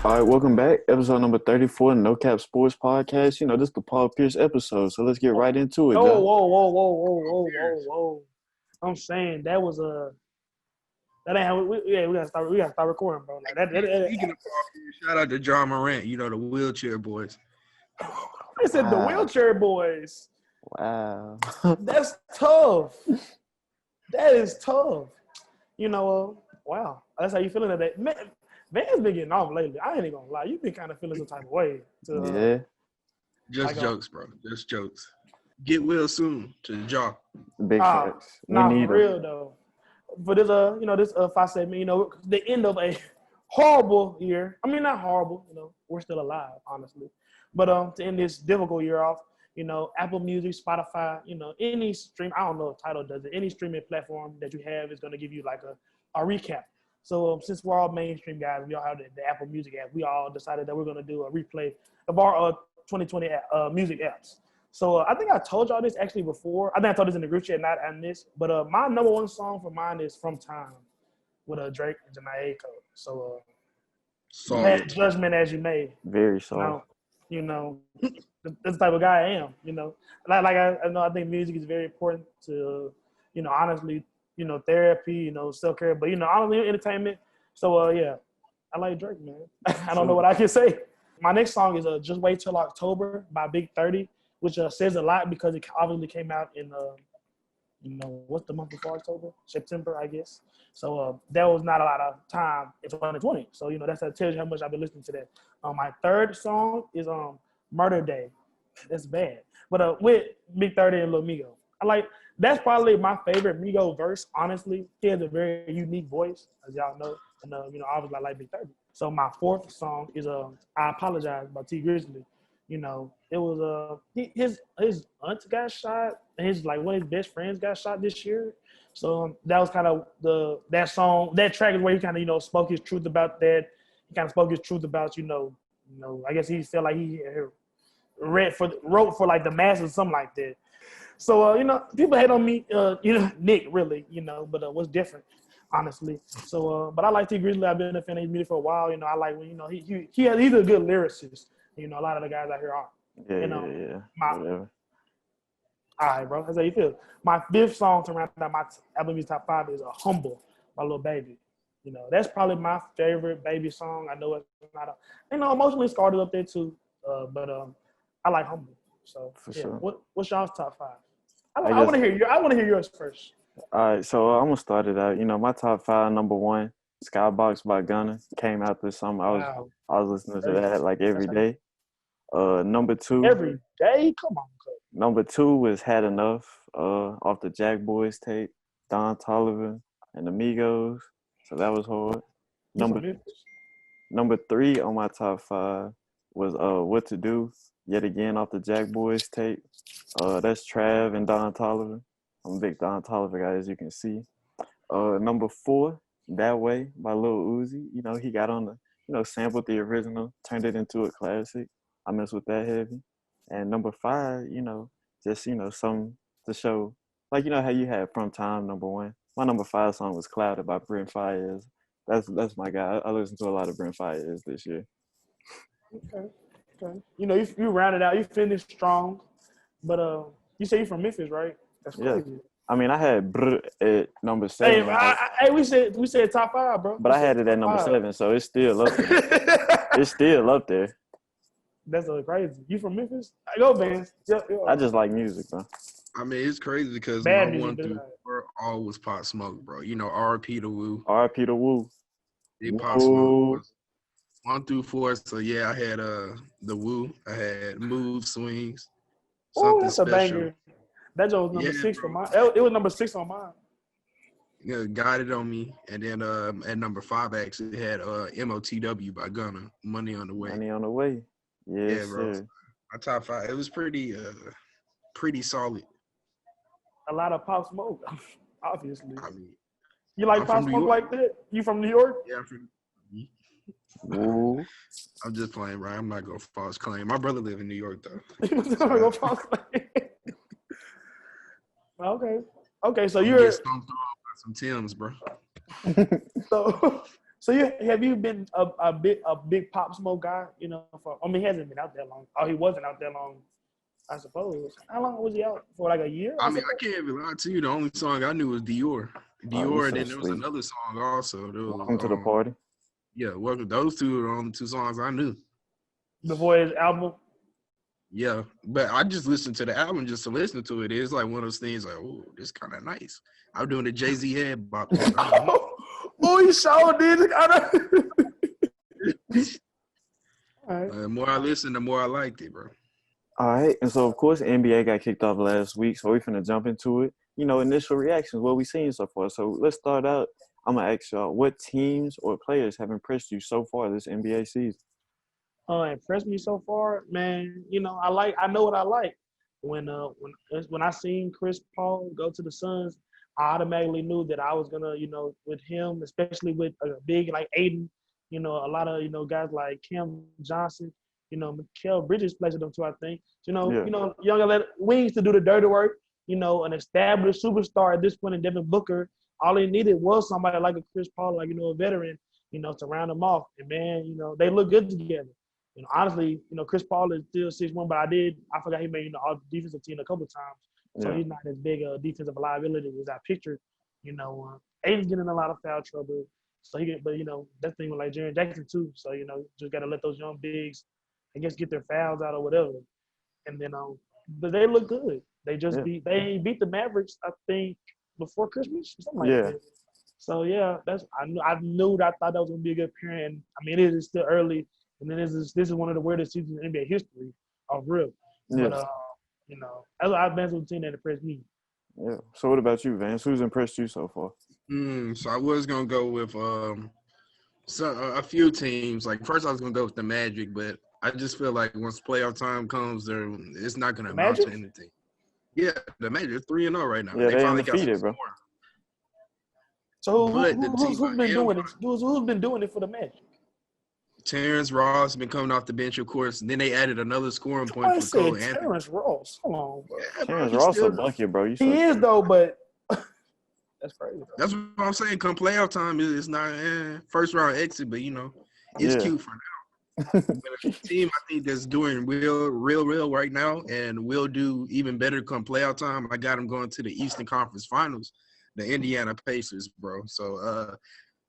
All right, welcome back. Episode number 34, No Cap Sports Podcast. You know, this is the Paul Pierce episode, so let's get right into it, Whoa, John. whoa. I'm saying that was that ain't how we gotta start recording, bro. Like that Speaking of Paul Pierce, shout out to John Morant, you know, the wheelchair boys. they said the wheelchair boys. Wow. That's tough. That is tough. You know, wow. That's how you feeling today. Man, Van's been getting off lately. I ain't even gonna lie. You've been kind of feeling some type of way. Yeah. Just jokes, bro. Just jokes. Get well soon to Jock. Big facts. Nah, for real though. For this, this 5 segment, the end of a horrible year. I mean, not horrible. We're still alive, honestly. But to end this difficult year off, Apple Music, Spotify, any stream. I don't know if Tidal does it. Any streaming platform that you have is going to give you like a recap. So since we're all mainstream guys, we all have the Apple Music app. We all decided that we're going to do a replay of our 2020 music apps. So I think I told y'all this actually before. I think I told this in the group chat, not on this. But my number one song for mine is "From Time" with Drake and Janae Cole. So pass judgment as you may. Very soft. That's the type of guy I am. I think music is very important to, honestly, therapy, self-care, but honestly, entertainment. So I like Drake, man. I don't know what I can say. My next song is "Just Wait Till October" by Big 30. Which says a lot because it obviously came out in, what's the month before October? September, I guess. So there was not a lot of time in 2020. So, that tells you how much I've been listening to that. My third song is Murder Day. That's bad. But with Big 30 and Lil Migo. That's probably my favorite Migo verse, honestly. He has a very unique voice, as y'all know. And, obviously I like Big 30. So my fourth song is I Apologize by T Grizzly. It was his aunt got shot, and one of his best friends got shot this year. So that was kind of that track is where he kind of spoke his truth about that. He kind of spoke his truth about I guess he felt like he wrote for like the masses, something like that. So people hate on me, Nick really, but what's different, honestly. So but I like T Grizzly. I've been a fan of his music for a while. I like when he's a good lyricist. A lot of the guys out here are. Yeah. All right, bro. That's how you feel. My fifth song to round out my Apple Music top 5 is "Humble" by Lil Baby. That's probably my favorite Baby song. I know it's not emotionally scarred up there too, but I like "Humble." So for sure. What's y'all's top 5? I want to hear you. I want to hear yours first. All right, so I'm gonna start it out. My top 5, number 1, "Skybox" by Gunna came out this summer. I was listening to that like every day. Number 2. Every day? Come on, coach. Number 2 was "Had Enough" off the Jack Boys tape, Don Toliver and Amigos. So that was hard. Number 3 on my top 5 was "What to Do," yet again off the Jack Boys tape. That's Trav and Don Toliver. I'm a big Don Toliver guy, as you can see. Number 4, "That Way" by Lil Uzi. He got on the sampled the original, turned it into a classic. I mess with that heavy. And number 5, just, something to show. Like, how you had "From Time" number 1. My number 5 song was "Clouded" by Brent Faiyaz. That's my guy. I listened to a lot of Brent Faiyaz this year. Okay. You rounded out. You finished strong. But you say you're from Memphis, right? That's crazy. Yeah. I mean, I had Brr at number 7. Hey, we said top 5, bro. But I had it at number 7, so it's still up there. It's still up there. That's crazy. You from Memphis? Go, Vance. I just like music, bro. I mean, it's crazy because Bad my music, 1 through 4 all was Pop Smoke, bro. R.I.P. to Woo. R.I.P. to Woo. Pop Smoke was 1 through 4. So yeah, I had the Woo. I had Move Swings. Oh, that's special. A banger. That was number 6 for mine. It was number 6 on mine. Yeah, Guided on Me. And then at number 5, I actually had MOTW by Gunna, Money on the Way. Money on the Way. Yes, yeah, bro. Sir. My top 5, it was pretty solid. A lot of Pop Smoke, obviously. I mean, you like Pop Smoke like that? You from New York? Yeah, I'm from. I'm just playing, right? I'm not gonna false claim. My brother live in New York though. I'm not gonna false claim. Okay, so you're stomped on by some Timbs, bro. So have you been a big Pop Smoke guy? You know, he hasn't been out that long. Oh, he wasn't out that long, I suppose. How long was he out for? Like a year? I mean, I can't even lie to you. The only song I knew was Dior. Oh, you Dior, and so then there was sweet. another song also. There was, Welcome to the party. yeah, welcome. Those two are the only two songs I knew. Before his album. Yeah, but I just listened to the album just to listen to it. It's like one of those things like, oh, this kind of nice. I'm doing the Jay-Z head bop. Oh, he sure did. All right. The more I listened, the more I liked it, bro. All right, and so of course NBA got kicked off last week, so we're finna jump into it. You know, initial reactions, what we seen so far. So let's start out. I'm gonna ask y'all, what teams or players have impressed you so far this NBA season? Impressed me so far, man. You know, I know what I like. When I seen Chris Paul go to the Suns, I automatically knew that I was gonna, you know, with him, especially with a big like Aiden, you know, a lot of, you know, guys like Cam Johnson, you know, Mikal Bridges plays with them too, I think. Young wings to do the dirty work, you know, an established superstar at this point in Devin Booker. All he needed was somebody like a Chris Paul, like, you know, a veteran, you know, to round them off. And man, you know, they look good together. You know, honestly, you know, Chris Paul is still 6'1", but I forgot he made, you know, all defensive team a couple of times. So he's not as big a defensive liability as I pictured. You know, Aiden's getting in a lot of foul trouble. So but you know, that thing with like Jaren Jackson too. So, you know, just gotta let those young bigs, I guess, get their fouls out or whatever. And then but they look good. They beat the Mavericks, I think, before Christmas or something like that. So yeah, I knew that I thought that was gonna be a good pairing. And I mean, it is still early. And then this is one of the weirdest seasons in NBA history, of real. Yeah. But you know, I've been to a team that impressed me. Yeah. So what about you, Vance? Who's impressed you so far? So I was gonna go with a few teams. Like first, I was gonna go with the Magic, but I just feel like once playoff time comes, it's not gonna amount to anything. Yeah, the Magic 3-0 right now. Yeah, they finally undefeated, bro. So who's been doing it? Who's been doing it for the Magic? Terrence Ross been coming off the bench, of course. And then they added another scoring point for Cole Anthony. Terrence Ross, hold on, bro. Yeah, Terrence Ross a bucket, bro. He is though, but that's crazy. Bro. That's what I'm saying. Come playoff time, it's not first round exit, but you know, it's cute for now. But a team I think that's doing real right now, and will do even better come playoff time. I got them going to the Eastern Conference Finals, the Indiana Pacers, bro. So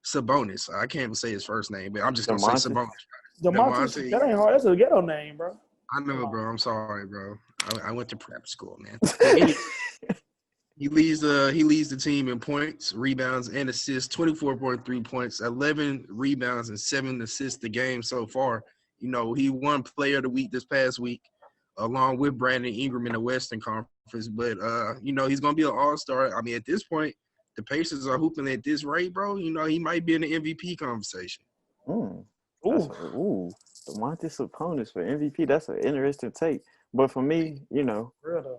Sabonis. I can't even say his first name, but I'm just gonna say Sabonis. DeMontis. That ain't hard. That's a ghetto name, bro. I know, bro. I'm sorry, bro. I went to prep school, man. He leads the team in points, rebounds, and assists. 24.3 points, 11 rebounds, and 7 assists a game so far. You know, he won Player of the Week this past week, along with Brandon Ingram in the Western Conference. But you know, he's gonna be an all-star. I mean, at this point, the Pacers are hooping at this rate, bro. You know, he might be in the MVP conversation. Domantas Sabonis for MVP. That's an interesting take. But for me, you know,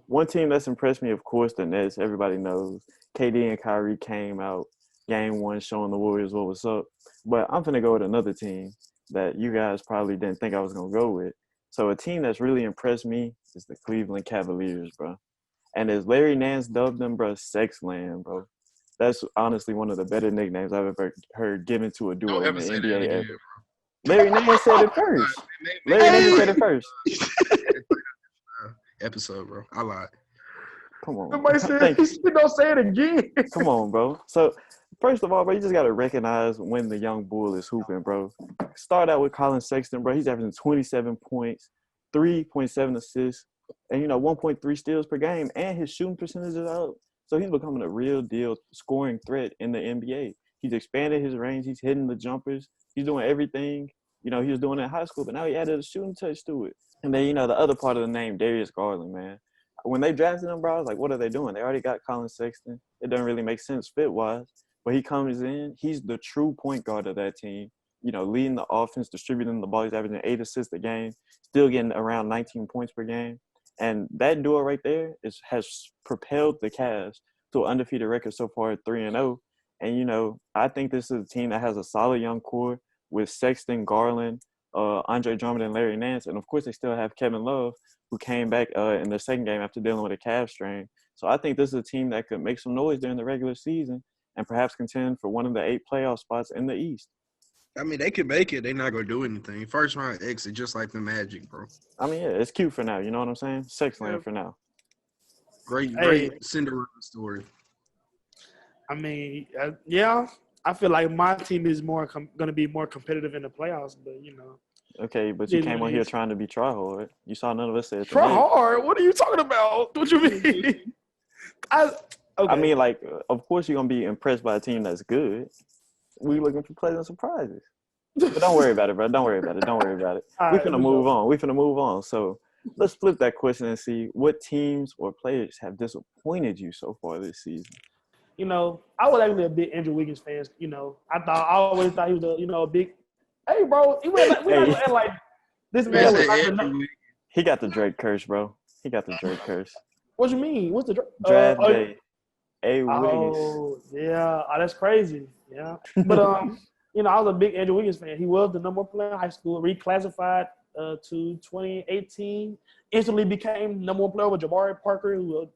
one team that's impressed me, of course, the Nets. Everybody knows KD and Kyrie came out game one showing the Warriors what was up. But I'm going to go with another team that you guys probably didn't think I was going to go with. So a team that's really impressed me is the Cleveland Cavaliers, bro. And as Larry Nance dubbed them, bro, SEXLAND, bro. That's honestly one of the better nicknames I've ever heard given to a duo in the NBA ever. Larry Nance said it first. Larry Nance said it first. Episode, bro. I lied. Come on. Somebody said you don't say it again. Come on, bro. So, first of all, bro, you just got to recognize when the young bull is hooping, bro. Start out with Colin Sexton, bro. He's averaging 27 points, 3.7 assists, and, 1.3 steals per game, and his shooting percentage is up. So he's becoming a real deal scoring threat in the NBA. He's expanded his range. He's hitting the jumpers. He's doing everything, he was doing in high school, but now he added a shooting touch to it. And then, the other part of the name, Darius Garland, man. When they drafted him, bro, I was like, what are they doing? They already got Colin Sexton. It doesn't really make sense fit-wise. But he comes in. He's the true point guard of that team, leading the offense, distributing the ball. He's averaging 8 assists a game, still getting around 19 points per game. And that duo right there has propelled the Cavs to an undefeated record so far at 3-0. And, I think this is a team that has a solid young core with Sexton, Garland, Andre Drummond, and Larry Nance. And, of course, they still have Kevin Love, who came back in the second game after dealing with a calf strain. So I think this is a team that could make some noise during the regular season and perhaps contend for one of the 8 playoff spots in the East. I mean, they can make it. They're not gonna do anything. First round exit, just like the Magic, bro. I mean, yeah, it's cute for now. You know what I'm saying? SEXLAND for now. Great Hey. Cinderella story. I mean, yeah, I feel like my team is going to be more competitive in the playoffs, but Okay, but you came on here trying to be try hard. You saw none of us say it. Try hard? What are you talking about? What you mean? I mean, like, of course you're gonna be impressed by a team that's good. We looking for pleasant surprises. But don't worry about it, bro. Don't worry about it. We finna move on. So let's flip that question and see what teams or players have disappointed you so far this season. I was actually a big Andrew Wiggins fan. I always thought he was a big. Hey, bro, we not like this man was like he got the Drake curse, bro. He got the Drake curse. What you mean? What's the draft day? Wiggins. Oh, yeah. Oh, that's crazy. Yeah. But I was a big Andrew Wiggins fan. He was the number one player in high school, reclassified to 2018. Instantly became number one player with Jabari Parker, who was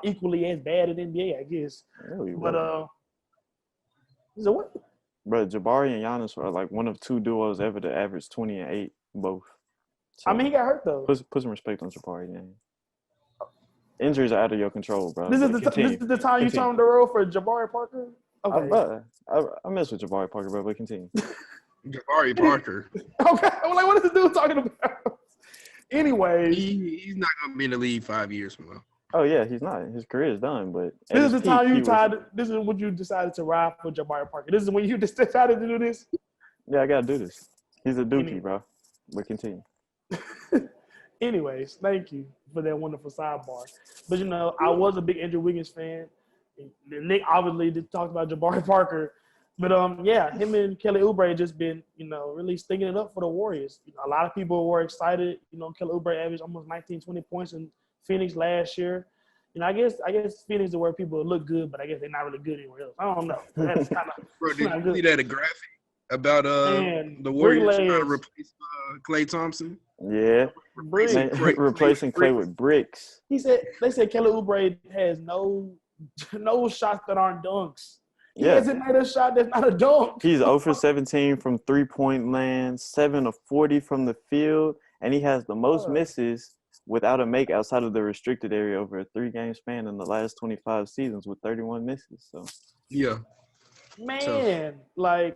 equally as bad in the NBA, I guess. Really, but so what? Bro, Jabari and Giannis were like one of two duos ever to average 20 and 8 both. So, I mean, he got hurt though. Put some respect on Jabari, man. Injuries are out of your control, bro. This is the time you turned the road for Jabari Parker? Okay. I mess with Jabari Parker, bro, but continue. Jabari Parker. Okay. I'm like, what is this dude talking about? Anyway. He's not going to be in the league 5 years from now. Oh, yeah, he's not. His career is done, but this is the time this is when you decided to ride for Jabari Parker. This is when you decided to do this? Yeah, I got to do this. He's a dookie, bro. But continue. Anyways, thank you for that wonderful sidebar. But, I was a big Andrew Wiggins fan. Nick obviously just talked about Jabari Parker. But, him and Kelly Oubre just been, really sticking it up for the Warriors. A lot of people were excited. Kelly Oubre averaged almost 19, 20 points in Phoenix last year. I guess Phoenix is where people look good, but I guess they're not really good anywhere else. I don't know. That's kind of Bro, did you see that graphic about the Warriors trying to replace Klay Thompson? Yeah. Replacing Klay with bricks. They said Kelly Oubre has no shots that aren't dunks. He hasn't made a shot that's not a dunk. He's 0 for 17 from three-point land, 7 of 40 from the field, and he has the most misses without a make outside of the restricted area over a 3-game span in the last 25 seasons with 31 misses. So yeah, man, a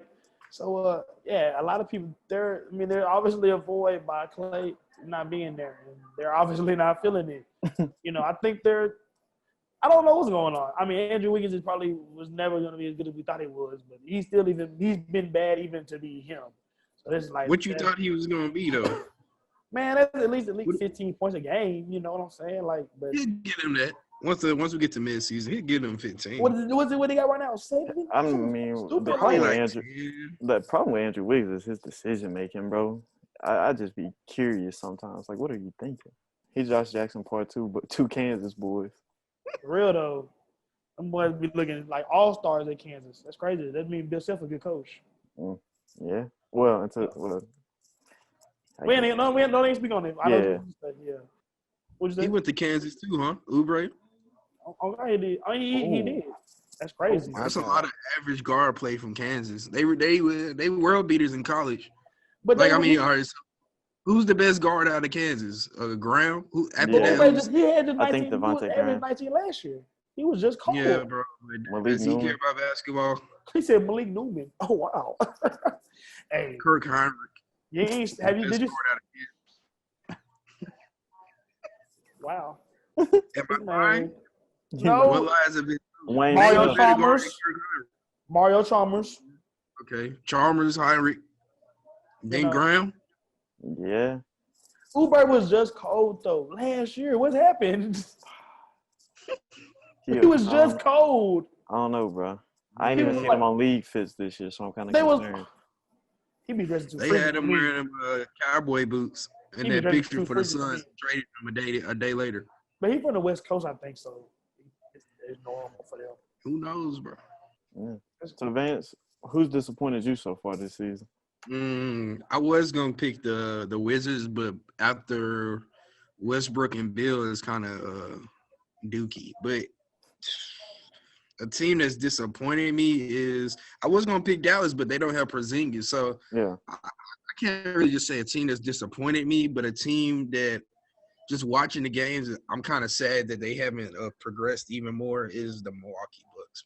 lot of people they're obviously avoided by Klay not being there, and they're obviously not feeling it. I think I don't know what's going on. I mean, Andrew Wiggins was never going to be as good as we thought he was, but he's been bad even to be him. So it's like what you thought he was going to be though. Man, that's at least 15 points a game. You know what I'm saying? But he'll get him that. Once we get to midseason, he'll get him 15. What he got right now? 7? I mean, the problem with Andrew Wiggins is his decision making, bro. I just be curious sometimes. Like, what are you thinking? He's Josh Jackson part 2, but 2 Kansas boys. For real though, them boys be looking like all-stars at Kansas. That's crazy. That means Bill Self a good coach. Yeah. Well, we don't speak on him. He went to Kansas too, huh? Oubre? Okay, he did. He did. That's crazy. That's a lot of average guard play from Kansas. They were world beaters in college. But all right, so who's the best guard out of Kansas? Graham? Who after that? He had the 19. I think Devontae Graham. 19 last year. He was just cold. Yeah, bro. Does he care about basketball? He said Malik Newman. Oh wow. Hey, Kirk Heinrich. Did you? Wow. Am I lying? No. What lies have been? Mario Chalmers. Okay. Chalmers, Heinrich. Then Graham. Yeah. Oubre was just cold though last year. What happened? He was just cold. I don't know, bro. I ain't even seen him on League Fits this year, so I'm kind of concerned. He be dressing too. They had him wearing them cowboy boots in that picture for the Suns. Traded him a day later. But he from the West Coast, I think so. It's normal for them. Who knows, bro? Yeah. So Vance, who's disappointed you so far this season? I was gonna pick the Wizards, but after Westbrook and Bill is kind of dookie. But a team that's disappointed me is I was gonna pick Dallas, but they don't have Porzingis, so Yeah. I can't really just say a team that's disappointed me, but a team that just watching the games, I'm kind of sad that they haven't progressed even more. Is the Milwaukee Bucks,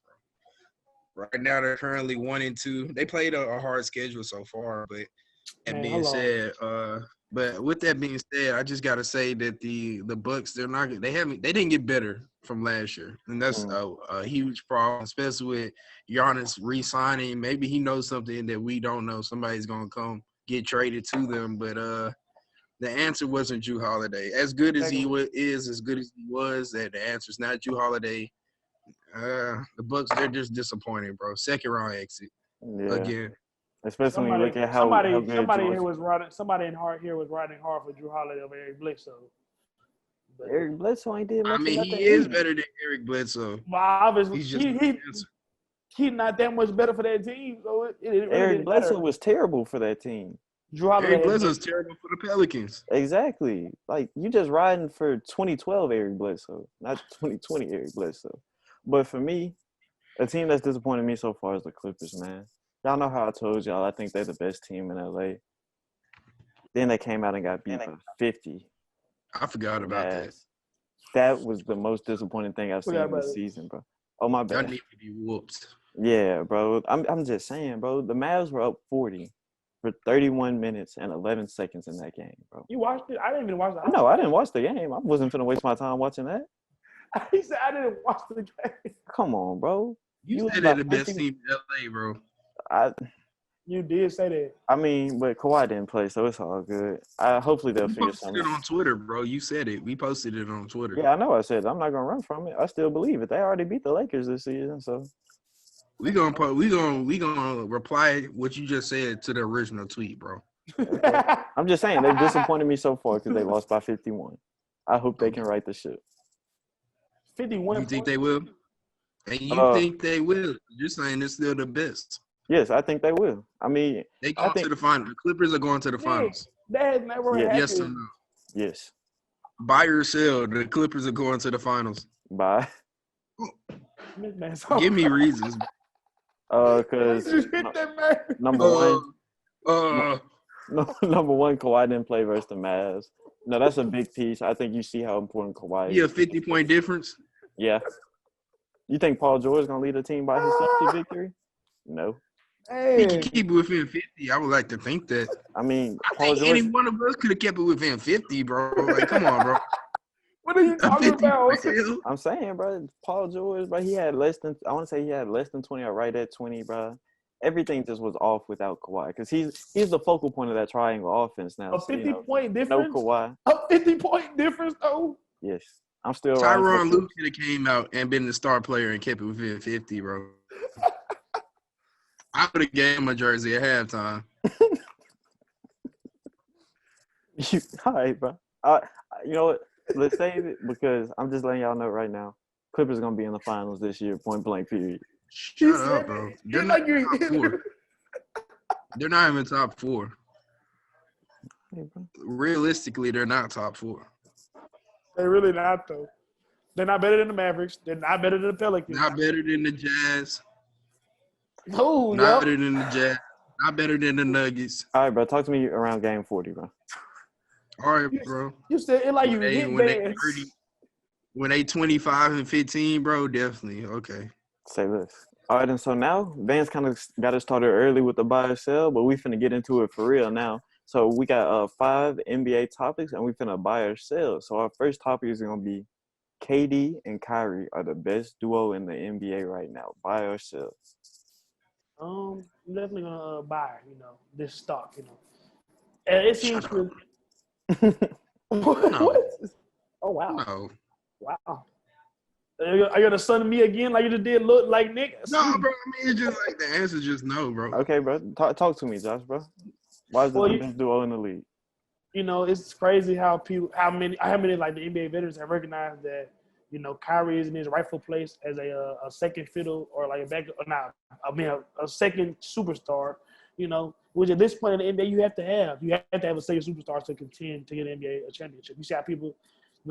bro? Right now they're currently 1-2. They played a hard schedule so far, but that being said, but with that being said, I just gotta say that the Bucks they didn't get better from last year, and that's a huge problem, especially with Giannis re-signing. Maybe he knows something that we don't know. Somebody's gonna come get traded to them, but the answer wasn't Jrue Holiday. As good as he is, as good as he was, that the answer's not Jrue Holiday. The Bucks, they're just disappointing, bro. Second round exit again. Especially when you look at how good somebody in here was riding hard for Jrue Holiday over Eric Bledsoe. But Eric Bledsoe ain't did much. I mean, he is better than Eric Bledsoe. Well, obviously, he's just he's not that much better for that team. So Eric Bledsoe was terrible for that team. Jrue Holiday Eric Bledsoe's terrible for the Pelicans. Exactly. Like, you just riding for 2012 Eric Bledsoe, not 2020 Eric Bledsoe. But for me, a team that's disappointed me so far is the Clippers, man. Y'all know how I told y'all I think they're the best team in LA. Then they came out and got beat by 50. I forgot about that. That was the most disappointing thing I've seen this season, bro. Oh, my bad. Y'all need to be whooped. Yeah, bro. I'm just saying, bro. The Mavs were up 40 for 31 minutes and 11 seconds in that game, bro. You watched it? I didn't even watch the No, I didn't watch the game. I wasn't finna waste my time watching that. He said I didn't watch the game. Come on, bro. You said they're the best team in LA, bro. You did say that. I mean, but Kawhi didn't play, so it's all good. Hopefully they'll figure something out. You posted it on Twitter, bro. You said it. We posted it on Twitter. Yeah, I know I said it. I'm not gonna run from it. I still believe it. They already beat the Lakers this season, so we gonna reply what you just said to the original tweet, bro. Okay. I'm just saying they've disappointed me so far because they lost by 51. I hope they can right the ship. 51. You think they will? And you think they will? You're saying they're still the best. Yes, I think they will. I mean, they going to the finals. The Clippers are going to the finals. That never happened. Yes or no? Yes. Buy or sell, the Clippers are going to the finals. Buy. Give me reasons. Because number one, Kawhi didn't play versus the Mavs. No, that's a big piece. I think you see how important Kawhi is. Yeah, 50-point difference. Yeah. You think Paul George is going to lead the team by his 50 victory? No. He can keep it within 50. I would like to think that. I mean, Paul George, any one of us could have kept it within 50, bro. Like, come on, bro. What are you talking about? I'm saying, bro, Paul George, bro, he had less than 20 or right at 20, bro. Everything just was off without Kawhi because he's the focal point of that triangle offense now. A 50-point difference? No Kawhi. A 50-point difference, though? Yes. I'm still Tyronn Lue could have came out and been the star player and kept it within 50, bro. I would have gave him a jersey at halftime. All right, bro. You know what? Let's save it because I'm just letting y'all know right now. Clippers are going to be in the finals this year, point blank, period. Shut up, bro. They're not top 4. They're not even top 4. Realistically, they're not top 4. They're really not, though. They're not better than the Mavericks. They're not better than the Pelicans. Not better than the Jazz. No, not better than the Jazz. Not better than the Nuggets. All right, bro. Talk to me around game 40, bro. All right, bro. You said it like when they 25 and 15, bro, definitely. Okay. Say this. All right, and so now Vance kind of got us started early with the buy or sell, but we finna get into it for real now. So we got 5 NBA topics, and we finna buy or sell. So our first topic is gonna be KD and Kyrie are the best duo in the NBA right now. Buy or sell? I'm definitely gonna buy, this stock, And it seems to. What? Oh wow! No. Wow. Are you gonna sun me again like you just did? Look like Nick? No, bro. I mean, it's just like the answer is just no, bro. Okay, bro. Talk to me, Josh, bro. Why is this the best duo in the league? It's crazy how many like the NBA veterans have recognized that Kyrie is in his rightful place as a second fiddle or like a second superstar. Which at this point in the NBA you have to have. You have to have a second superstar to contend to get an NBA a championship. You see how people,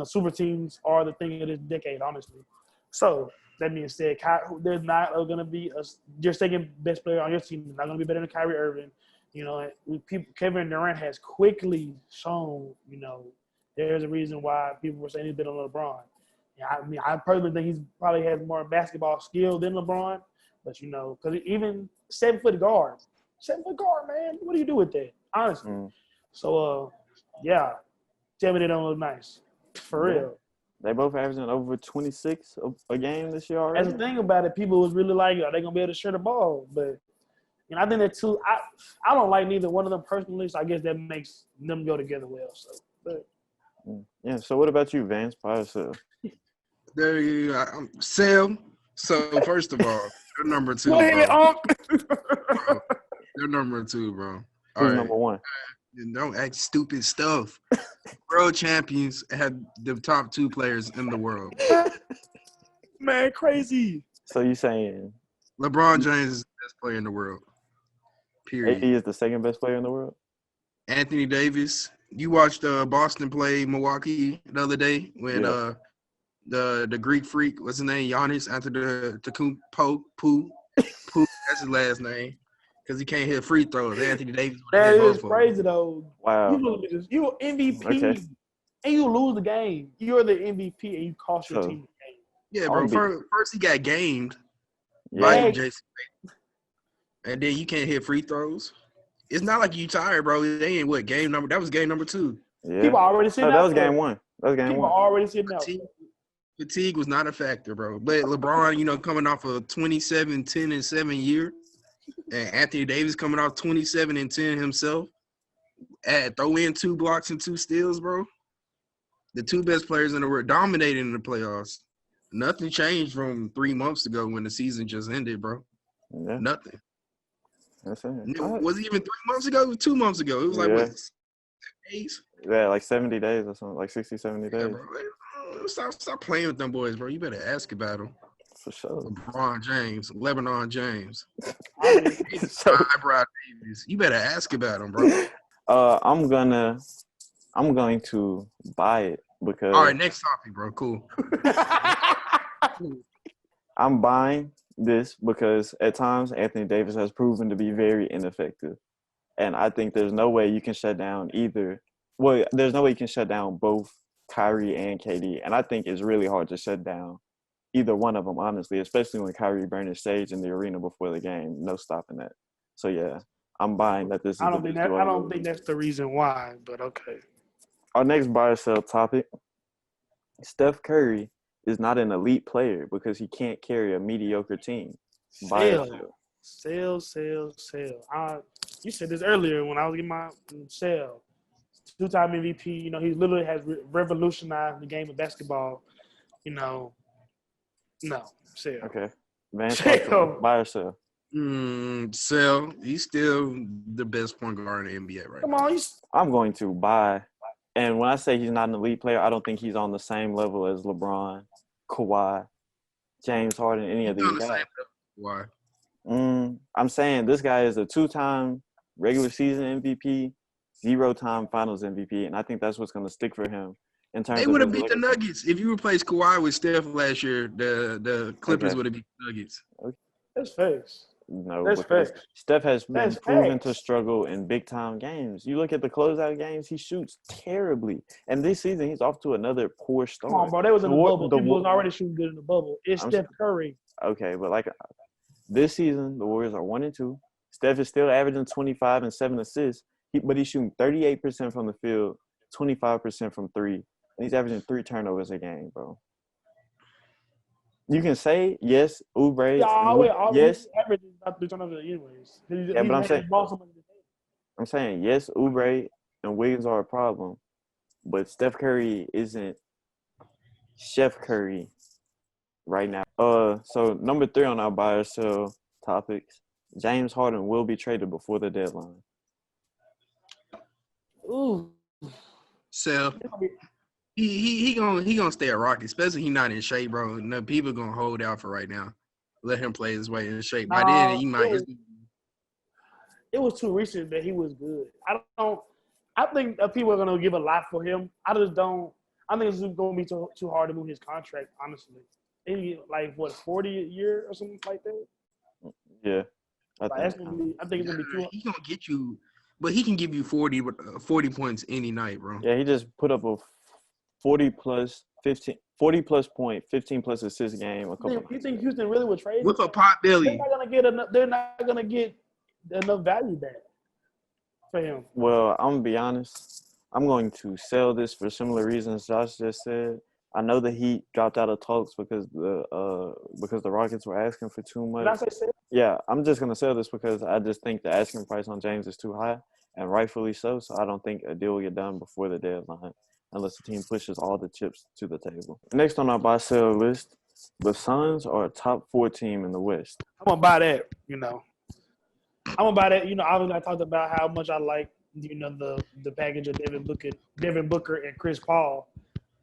super teams are the thing of this decade, honestly. So that being said, there's not going to be your second best player on your team is not going to be better than Kyrie Irving. You know, Kevin Durant has quickly shown, you know, there's a reason why people were saying he's better than LeBron. Yeah, I mean, I personally think he's probably has more basketball skill than LeBron, but you know, because even 7-foot guard, man, what do you do with that? Honestly. So, yeah, tell me they don't look nice. For real. They both averaging over 26 a game this year already. That's the thing about it. People was really like, are they going to be able to share the ball? But, you know, I think that too. I don't like neither one of them personally, so I guess that makes them go together well. So, but. Yeah, so what about you, Vance, by yourself? There you go. Sam. So, first of all, they're number 2, bro. They're number 2, bro. Who's number 1? Don't act stupid stuff. World champions had the top 2 players in the world. Man, crazy. So you saying LeBron James is the best player in the world. Period. AD is the second best player in the world? Anthony Davis. You watched Boston play Milwaukee the other day when the Greek freak, what's his name? Giannis Antetokounmpo. That's his last name. Because he can't hit free throws. Anthony Davis. That is crazy, though. Wow. You MVP, and you lose the game. You're the MVP, and you cost your team the game. Yeah, bro. First he got gamed by Jason Tatum. And then you can't hit free throws. It's not like you tired, bro. They ain't game number. That was game number 2. Yeah. People already sitting out. That was game 1. People already sitting out. Fatigue was not a factor, bro. But LeBron, you know, coming off a 27, 10, and 7 year. And Anthony Davis coming off 27 and 10 himself. Throw in 2 blocks and 2 steals, bro. The 2 best players in the world dominating in the playoffs. Nothing changed from 3 months ago when the season just ended, bro. Yeah. Nothing. That's it. Was it even 3 months ago? It was 2 months ago. It was like, what, 7 days? Yeah, like 70 days or something, like 60, 70 days. Yeah, bro. Stop playing with them boys, bro. You better ask about them. For sure. LeBron James, Lebanon James. So, Eyebrow Davis. You better ask about him, bro. I'm going to buy it because. All right, next topic, bro. Cool. I'm buying this because at times Anthony Davis has proven to be very ineffective, and I think there's no way you can shut down either. Well, there's no way you can shut down both Kyrie and KD, and I think it's really hard to shut down either one of them, honestly, especially when Kyrie burned his stage in the arena before the game. No stopping that. So yeah, I'm buying that this is. I don't think that's the reason why, but okay. Our next buy or sell topic: Steph Curry is not an elite player because he can't carry a mediocre team. Sell. You said this earlier when I was getting my sell. 2-time MVP. You know, he literally has revolutionized the game of basketball. You know, no, sell. Okay. Vance, buy or sell? Sell. He's still the best point guard in the NBA right now. Come on. I'm going to buy. And when I say he's not an elite player, I don't think he's on the same level as LeBron, Kawhi, James Harden, any of these guys. Why? I'm saying this guy is a 2-time regular season MVP, 0-time finals MVP, and I think that's what's going to stick for him. They would have beat the Nuggets. If you replaced Kawhi with Steph last year, the Clippers would have beat the Nuggets. That's facts. No, that's facts. Steph has been proven to struggle in big-time games. You look at the closeout games, he shoots terribly. And this season, he's off to another poor start. Come on, bro. They was in the bubble. People was already shooting good in the bubble. It's Steph Curry. Okay, but like this season, the Warriors are 1-2. Steph is still averaging 25 and 7 assists, but he's shooting 38% from the field, 25% from 3. And he's averaging 3 turnovers a game, bro. You can say, yes, Oubre. Yes. Averaging about 3 turnovers anyways. Yeah, but I'm saying, yes, Oubre and Wiggins are a problem, but Steph Curry isn't Chef Curry right now. So number 3 on our buy or sell topics, James Harden will be traded before the deadline. Ooh. So he gonna stay at Rocky, especially he not in shape, bro. No, people gonna hold out for right now. Let him play his way in shape. By then he might. It was too recent that he was good. I think people are gonna give a lot for him. I just don't. I think it's gonna be too hard to move his contract, honestly. maybe like what 40 a year or something like that. Yeah, Like, that's gonna be, I think it's gonna be Yeah, 200. he gonna get you, but he can give you 40 points any night, bro. yeah. He just put up a 40 plus 15, 40 plus point, 15 plus assist game. A couple. You think Houston really would trade him? With a pot belly. They're not gonna get enough. They're not gonna get enough value back for him. Well, I'm gonna be honest. I'm going to sell this for similar reasons Josh just said. I know the Heat dropped out of talks because the Rockets were asking for too much. Did I say sell? Yeah, I'm just gonna sell this because I just think the asking price on James is too high, and rightfully so. So I don't think a deal will get done before the deadline, unless the team pushes all the chips to the table. Next on our buy sell list, the Suns are a top 4 team in the West. I'm gonna buy that. I'm gonna buy that. Obviously I talked about how much I like the package of Devin Booker and Chris Paul.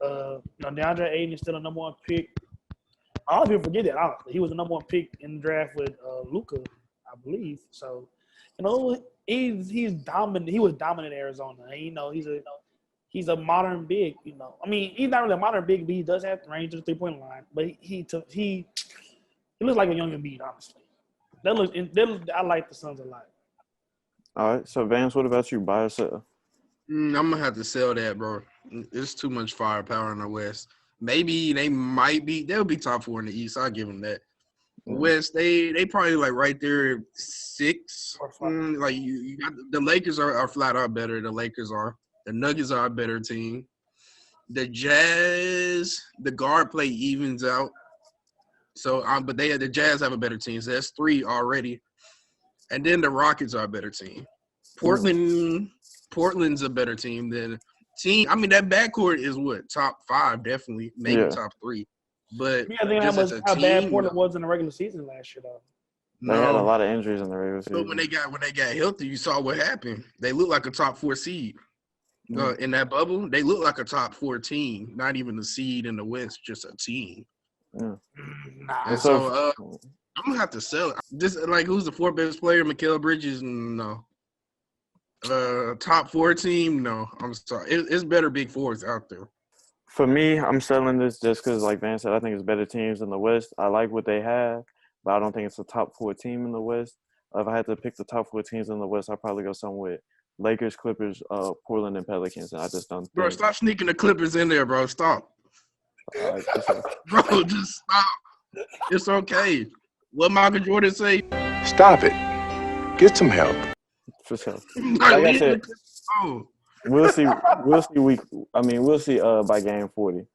DeAndre Ayton is still a number 1 pick. A lot of people forget that. Honestly, he was the number 1 pick in the draft with Luka, I believe. So, he's dominant. He was dominant in Arizona. And, he's a modern big. I mean, he's not really a modern big, but he does have range to the 3-point line. But he looks like a young Embiid, honestly. I like the Suns a lot. All right, so Vance, what about you? Buy or sell? I'm gonna have to sell that, bro. It's too much firepower in the West. Maybe they'll be top 4 in the East. I'll give them that. West, they probably like right there 6. Like you got the Lakers are flat out better. The Lakers are. The Nuggets are a better team. The Jazz, the guard play evens out. So, but the Jazz have a better team. So that's 3 already. And then the Rockets are a better team. Portland's a better team than team. I mean, that backcourt is what, top 5, definitely, maybe top 3. But I think how bad Portland was in the regular season last year, though. They had a lot of injuries in the regular season. But when they got healthy, you saw what happened. They looked like a top 4 seed. In that bubble, they look like a top 4 team, not even a seed in the West, just a team. Yeah. And so I'm gonna have to sell it. Just like who's the 4th best player? Mikal Bridges? No. Top 4 team? No. I'm sorry. It's better big 4s out there. For me, I'm selling this just because, like Van said, I think it's better teams in the West. I like what they have, but I don't think it's a top 4 team in the West. If I had to pick the top 4 teams in the West, I'd probably go somewhere with Lakers, Clippers, Portland, and Pelicans. And I just don't. Bro, stop sneaking the Clippers in there, bro. Stop. Bro, just stop. It's okay. What Michael Jordan say? Stop it. Get some help. For sure. Like I said, we'll see. We'll see by game 40.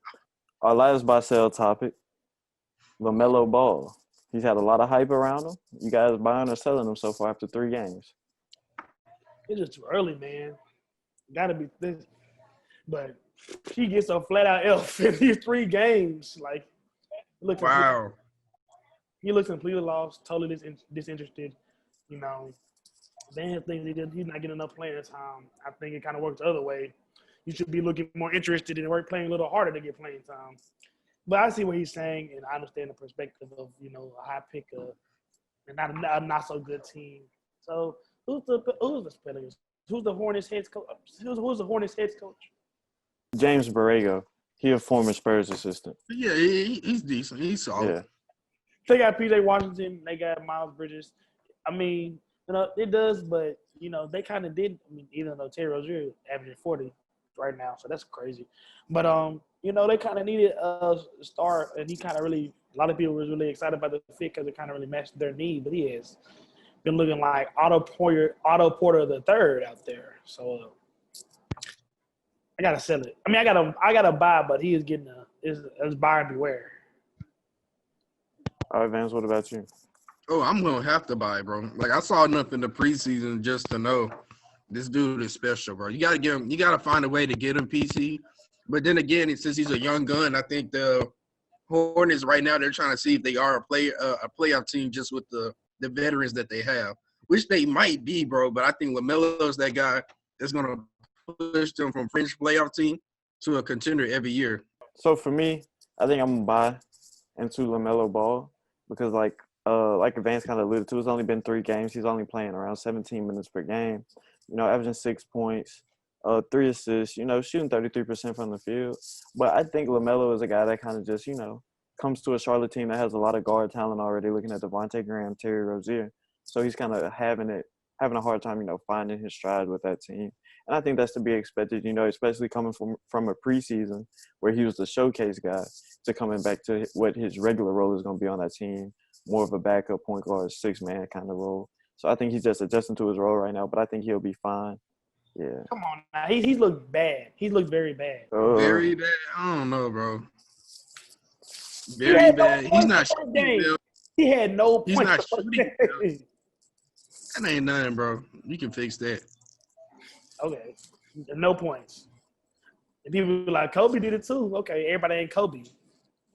Our last buy sell topic: LaMelo Ball. He's had a lot of hype around him. You guys buying or selling him so far after 3 games? It's just too early, man. Gotta be this, but he gets a flat out F in these 3 games. Like, wow. He looks completely lost, totally disinterested. Dan thinks he's not getting enough playing time. I think it kind of works the other way. You should be looking more interested in playing a little harder to get playing time. But I see what he's saying, and I understand the perspective of a high pick and not a not so good team. So who's the Pelicans? Who's the Hornets head coach? Who's the Hornets head coach? James Borrego. He a former Spurs assistant. Yeah, he's decent. He's solid. Yeah. They got PJ Washington. They got Miles Bridges. I mean, it does, but they kind of did. I mean, even though Terry Rozier averaging 40 right now, so that's crazy. But they kind of needed a star, and he kind of really. A lot of people was really excited about the fit because it kind of really matched their need. But he has been looking like Otto Porter the third out there. So I gotta sell it. I mean, I gotta buy, but he is getting is buyer beware. All right, Vance, what about you? Oh, I'm going to have to buy, bro. Like, I saw enough in the preseason just to know this dude is special, bro. You got to find a way to get him PC. But then again, since he's a young gun, I think the Hornets right now, they're trying to see if they are a playoff team just with the veterans that they have, which they might be, bro. But I think LaMelo's that guy that's going to push them from fringe playoff team to a contender every year. So for me, I think I'm going to buy into LaMelo Ball because, like Vance kind of alluded to, it's only been 3 games. He's only playing around 17 minutes per game, averaging 6 points, 3 assists, shooting 33% from the field. But I think LaMelo is a guy that kind of just, comes to a Charlotte team that has a lot of guard talent already, looking at Devontae Graham, Terry Rozier. So he's kind of having a hard time, finding his stride with that team. And I think that's to be expected, especially coming from a preseason where he was the showcase guy to coming back to what his regular role is going to be on that team, more of a backup point guard, six-man kind of role. So I think he's just adjusting to his role right now, but I think he'll be fine. Yeah. Come on now. He's looked bad. He's looked very bad. Very bad. I don't know, bro. Very bad. He's not shooting well. He had no points. He's not shooting well. That ain't nothing, bro. You can fix that. Okay. No points. And people be like, Kobe did it too. Okay, everybody ain't Kobe.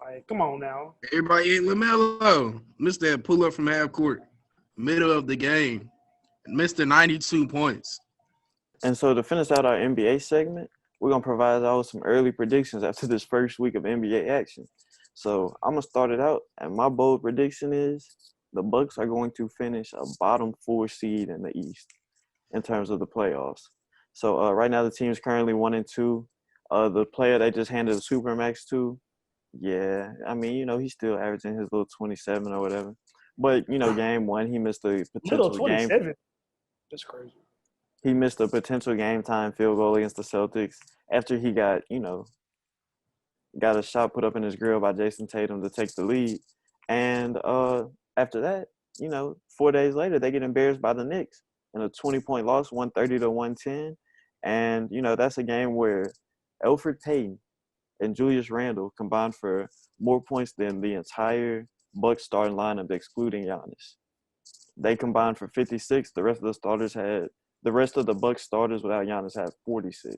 Like, come on now. Everybody ain't LaMelo. Missed that pull up from half court, middle of the game. Missed the 92 points. And so to finish out our NBA segment, we're going to provide y'all with some early predictions after this first week of NBA action. So I'm going to start it out, and my bold prediction is the Bucks are going to finish a bottom 4 seed in the East in terms of the playoffs. So right now the team is currently 1-2. The player they just handed the Supermax to, yeah, I mean, he's still averaging his little 27 or whatever. But, game one, he missed a potential Little 27? Game. That's crazy. He missed a potential game-time field goal against the Celtics after he got a shot put up in his grill by Jason Tatum to take the lead. And after that, 4 days later, they get embarrassed by the Knicks in a 20-point loss, 130-110. And, that's a game where Elfrid Payton and Julius Randle combined for more points than the entire Bucks starting lineup, excluding Giannis. They combined for 56. The rest of the Bucks starters without Giannis had 46.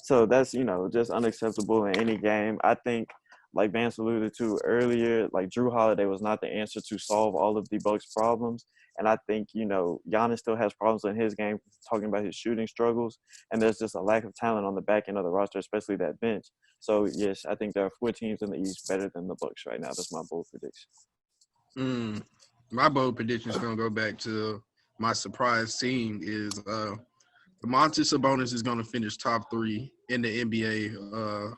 So that's, just unacceptable in any game. I think, like Vance alluded to earlier, like Drew Holiday was not the answer to solve all of the Bucks' problems. And I think, Giannis still has problems in his game, talking about his shooting struggles. And there's just a lack of talent on the back end of the roster, especially that bench. So, yes, I think there are 4 teams in the East better than the Bucks right now. That's my bold prediction. My bold prediction is going to go back to my surprise team is Domantas Sabonis is going to finish top 3 in the NBA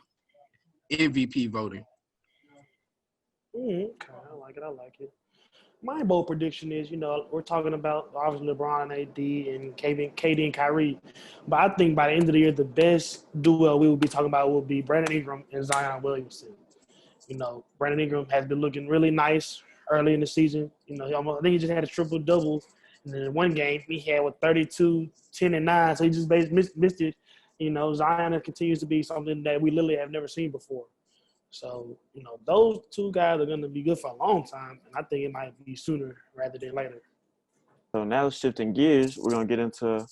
MVP voting. Okay, I like it. My bold prediction is, we're talking about obviously LeBron and AD and KD and Kyrie, but I think by the end of the year, the best duo we will be talking about will be Brandon Ingram and Zion Williamson. Brandon Ingram has been looking really nice early in the season. I think he just had a triple-double. And then in one game, he had 32, 10, and 9. So he just missed it. Zion continues to be something that we literally have never seen before. So, those 2 guys are going to be good for a long time. And I think it might be sooner rather than later. So now shifting gears, we're going to get into,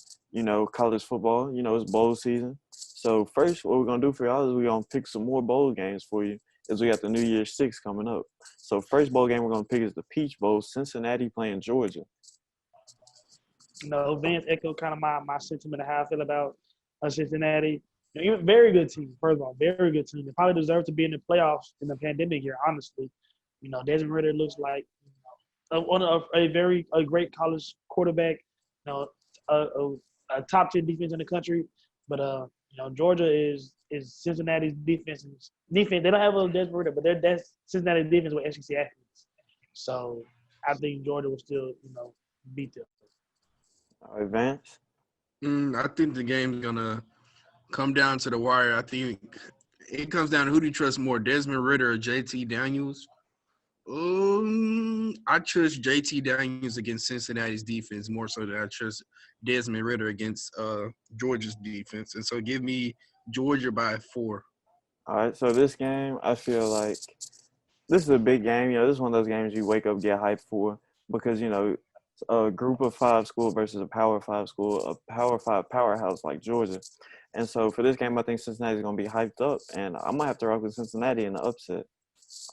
college football. It's bowl season. So first, what we're going to do for y'all is we're going to pick some more bowl games for you as we got the New Year's 6 coming up. So first bowl game we're going to pick is the Peach Bowl, Cincinnati playing Georgia. Vance echoed kind of my sentiment of how I feel about Cincinnati. Very good team, first of all, very good team. They probably deserve to be in the playoffs in the pandemic year, honestly. Desmond Ridder looks like a great college quarterback, a top 10 defense in the country. But, Georgia is Cincinnati's defense. They don't have a Desmond Ridder, but that's Cincinnati's defense with SEC athletes. So I think Georgia will still, beat them. All right, Vance? I think the game's going to come down to the wire. I think it comes down to who do you trust more, Desmond Ridder or JT Daniels? I trust JT Daniels against Cincinnati's defense more so than I trust Desmond Ridder against Georgia's defense. And so give me Georgia by 4. All right, so this game, I feel like this is a big game. This is one of those games you wake up, get hyped for because, a group of 5 school versus a Power 5 school, a Power 5 powerhouse like Georgia. And so for this game, I think Cincinnati's going to be hyped up, and I'm going to have to rock with Cincinnati in the upset.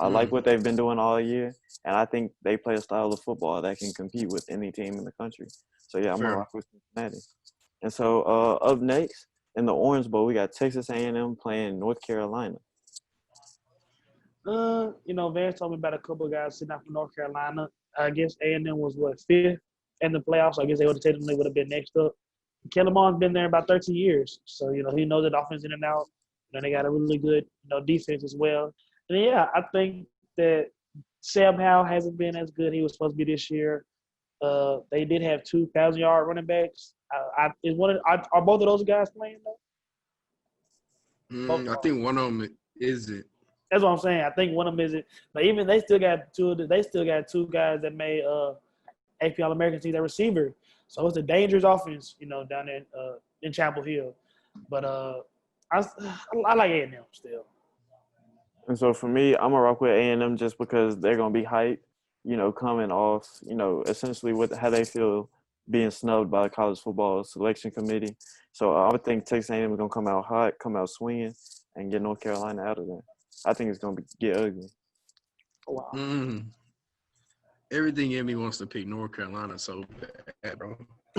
I like what they've been doing all year, and I think they play a style of football that can compete with any team in the country. So, yeah, I'm going to rock with Cincinnati. And so up next, in the Orange Bowl, we got Texas A&M playing North Carolina. Vance told me about a couple of guys sitting out for North Carolina. I guess A&M was, 5th in the playoffs. So I guess they would have taken them. They would have been next up. Kellen Mond's been there about 13 years. So, he knows that offense in and out. They got a really good, defense as well. And, yeah, I think that Sam Howell hasn't been as good. He was supposed to be this year. They did have 2,000-yard running backs. Are both of those guys playing though? I think one of them isn't. That's what I'm saying. I think one of them isn't. But even they still got two guys that made AP All-American teams at receiver. So it's a dangerous offense, down there in Chapel Hill. But I like A&M still. And so for me, I'm gonna rock with A&M just because they're gonna be hyped, coming off, essentially how they feel being snubbed by the college football selection committee. So I would think Texas A&M is gonna come out hot, come out swinging, and get North Carolina out of there. I think it's gonna get ugly. Wow. Everything in me wants to pick North Carolina so bad, bro.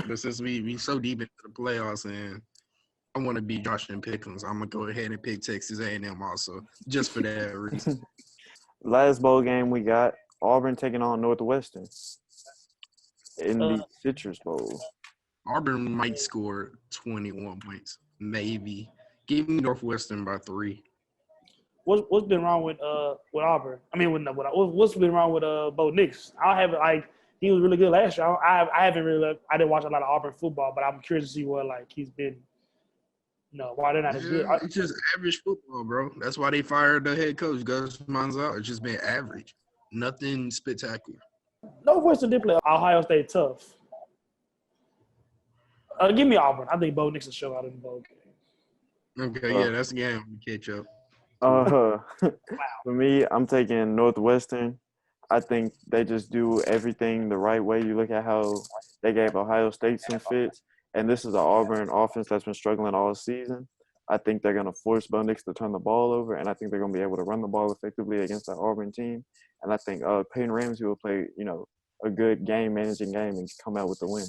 But since we so deep into the playoffs and I want to be Josh and Pickens, I'm gonna go ahead and pick Texas A&M also, just for that reason. Last bowl game we got Auburn taking on Northwestern in the Citrus Bowl. Auburn might score 21 points, maybe. Give me Northwestern by 3. What's been wrong with Auburn? I mean, what's been wrong with Bo Nix? He was really good last year. I didn't watch a lot of Auburn football, but I'm curious to see what he's been. Why they're not as good. It's just average football, bro. That's why they fired the head coach, Gus Manziel. It's just been average. Nothing spectacular. Northwestern did play Ohio State tough. Give me Auburn. I think Bo Nix will show out in the bowl game. Okay, yeah, that's the game. We catch up. For me, I'm taking Northwestern. I think they just do everything the right way. You look at how they gave Ohio State some fits. And this is an Auburn offense that's been struggling all season. I think they're going to force Bo Nix to turn the ball over, and I think they're going to be able to run the ball effectively against that Auburn team. And I think Peyton Ramsey will play, a good game-managing game and come out with the win.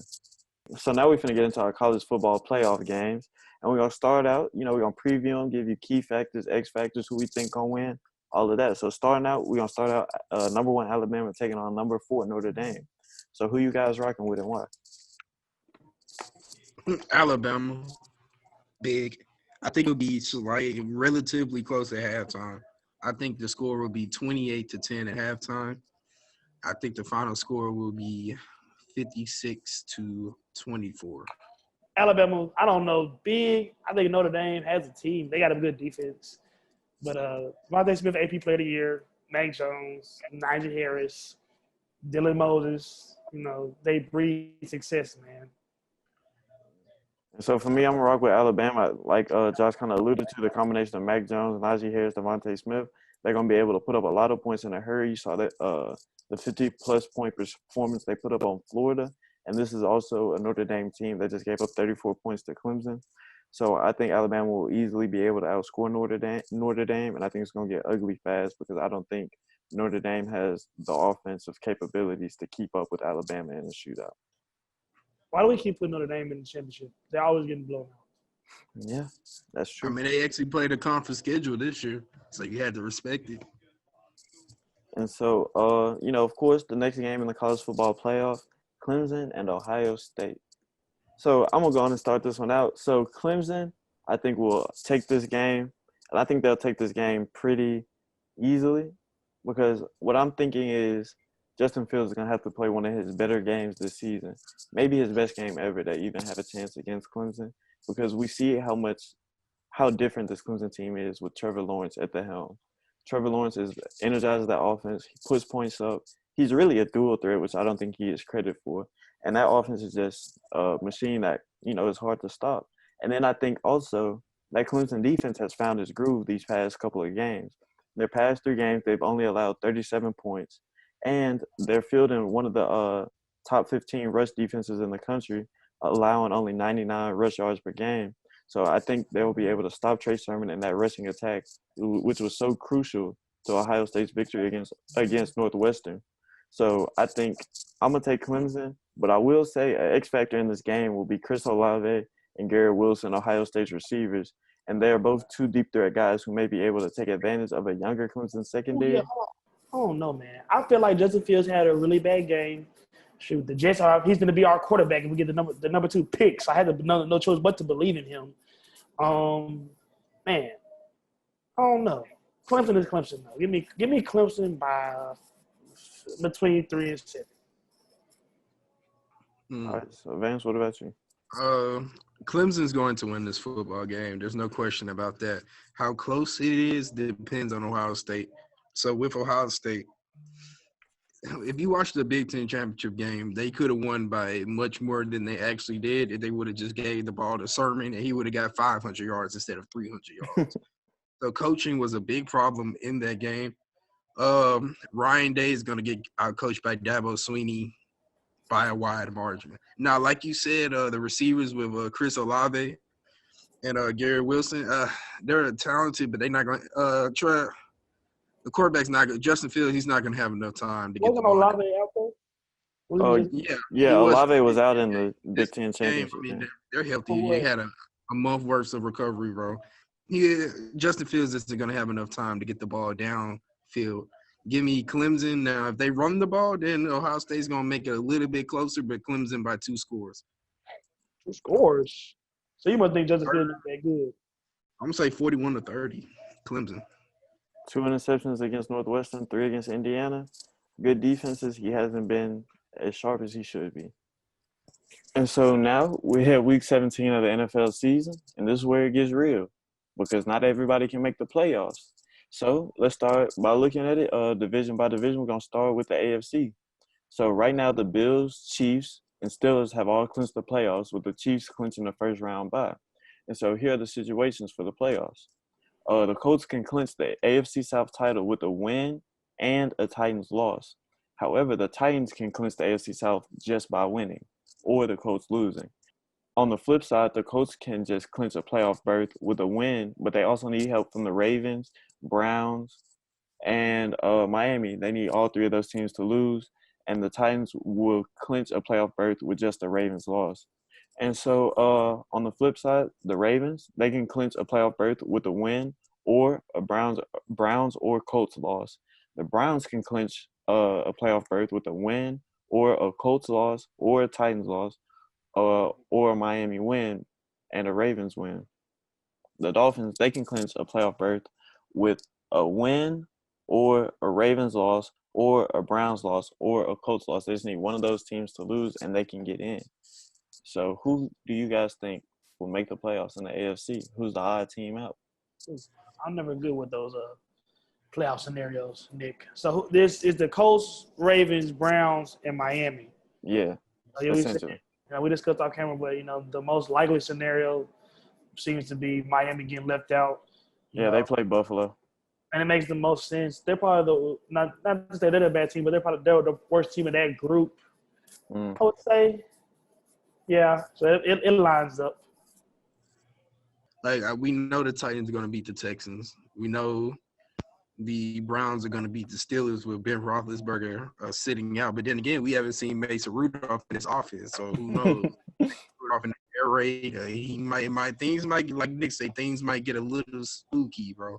So now we're going to get into our college football playoff games. And we're going to start out, we're going to preview them, give you key factors, X factors, who we think going to win, all of that. So starting out, we're going to start out number 1 Alabama taking on number 4 Notre Dame. So who you guys rocking with and why? Alabama, big. I think it'll be relatively close at halftime. I think the score will be 28-10 at halftime. I think the final score will be 56-24. Alabama, I don't know, big. I think Notre Dame has a team. They got a good defense. But Devontae Smith, AP Player of the Year, Mac Jones, Najee Harris, Dylan Moses, they breed success, man. So for me, I'm going to rock with Alabama. Like Josh kind of alluded to, the combination of Mac Jones, Najee Harris, Devontae Smith, they're going to be able to put up a lot of points in a hurry. You saw that the 50-plus point performance they put up on Florida. And this is also a Notre Dame team that just gave up 34 points to Clemson. So I think Alabama will easily be able to outscore Notre Dame, and I think it's going to get ugly fast because I don't think Notre Dame has the offensive capabilities to keep up with Alabama in the shootout. Why do we keep putting Notre Dame in the championship? They're always getting blown out. Yeah, that's true. I mean, they actually played a conference schedule this year, so you had to respect it. And so, of course, the next game in the college football playoff, Clemson and Ohio State. So I'm going to go on and start this one out. So Clemson, I think, will take this game, and I think they'll take this game pretty easily because what I'm thinking is Justin Fields is going to have to play one of his better games this season, maybe his best game ever to even have a chance against Clemson, because we see how different this Clemson team is with Trevor Lawrence at the helm. Trevor Lawrence energizes that offense. He puts points up. He's really a dual threat, which I don't think he is credit for. And that offense is just a machine that, is hard to stop. And then I think also that Clemson defense has found its groove these past couple of games. Their past 3 games, they've only allowed 37 points. And they're fielding one of the top 15 rush defenses in the country, allowing only 99 rush yards per game. So I think they'll be able to stop Trey Sermon in that rushing attack, which was so crucial to Ohio State's victory against Northwestern. So I think I'm going to take Clemson, but I will say an X factor in this game will be Chris Olave and Garrett Wilson, Ohio State's receivers. And they are both 2 deep threat guys who may be able to take advantage of a younger Clemson secondary. Yeah. I don't know, man. I feel like Justin Fields had a really bad game. Shoot, the Jets he's going to be our quarterback if we get the number 2 pick. So I had no choice but to believe in him. Man, I don't know. Clemson is Clemson though. Give me Clemson by between 3 and 7. All right, so Vance, what about you? Clemson's going to win this football game. There's no question about that. How close it is depends on Ohio State. So with Ohio State, if you watch the Big Ten championship game, they could have won by much more than they actually did if they would have just gave the ball to Sermon and he would have got 500 yards instead of 300 yards. So coaching was a big problem in that game. Ryan Day is going to get outcoached by Dabo Swinney by a wide margin. Now, like you said, the receivers with Chris Olave and Gary Wilson, they're talented, but they're not going to the quarterback's not – Justin Fields, he's not going to have enough time to get the ball. Wasn't Olave out there? Yeah, Olave was out in the Big Ten championship game. They're healthy. They had a month worth of recovery, bro. Yeah, Justin Fields isn't going to have enough time to get the ball downfield. Give me Clemson. Now, if they run the ball, then Ohio State's going to make it a little bit closer, but Clemson by 2 scores. 2 scores? So you must think Justin Fields is that good. I'm going to say 41-30, Clemson. 2 interceptions against Northwestern, 3 against Indiana. Good defenses. He hasn't been as sharp as he should be. And so now we have week 17 of the NFL season, and this is where it gets real because not everybody can make the playoffs. So let's start by looking at it division by division. We're going to start with the AFC. So right now the Bills, Chiefs, and Steelers have all clinched the playoffs with the Chiefs clinching the first round bye. And so here are the situations for the playoffs. The Colts can clinch the AFC South title with a win and a Titans loss. However, the Titans can clinch the AFC South just by winning or the Colts losing. On the flip side, the Colts can just clinch a playoff berth with a win, but they also need help from the Ravens, Browns, and Miami. They need all 3 of those teams to lose, and the Titans will clinch a playoff berth with just the Ravens loss. And so on the flip side, the Ravens, they can clinch a playoff berth with a win or a Browns or Colts loss. The Browns can clinch a playoff berth with a win or a Colts loss or a Titans loss or a Miami win and a Ravens win. The Dolphins, they can clinch a playoff berth with a win or a Ravens loss or a Browns loss or a Colts loss. They just need one of those teams to lose and they can get in. So who do you guys think will make the playoffs in the AFC? Who's the odd team out? I'm never good with those playoff scenarios, Nick. So this is the Colts, Ravens, Browns, and Miami. Yeah, essentially. We discussed off camera, but, the most likely scenario seems to be Miami getting left out. Yeah, they play Buffalo. And it makes the most sense. They're probably not to say they're a bad team, but they're the worst team in that group, I would say. Yeah, so it lines up. Like, we know the Titans are going to beat the Texans. We know the Browns are going to beat the Steelers with Ben Roethlisberger sitting out. But then again, we haven't seen Mason Rudolph in his offense, so who knows? Rudolph in the air raid, things might, like Nick say, things might get a little spooky, bro.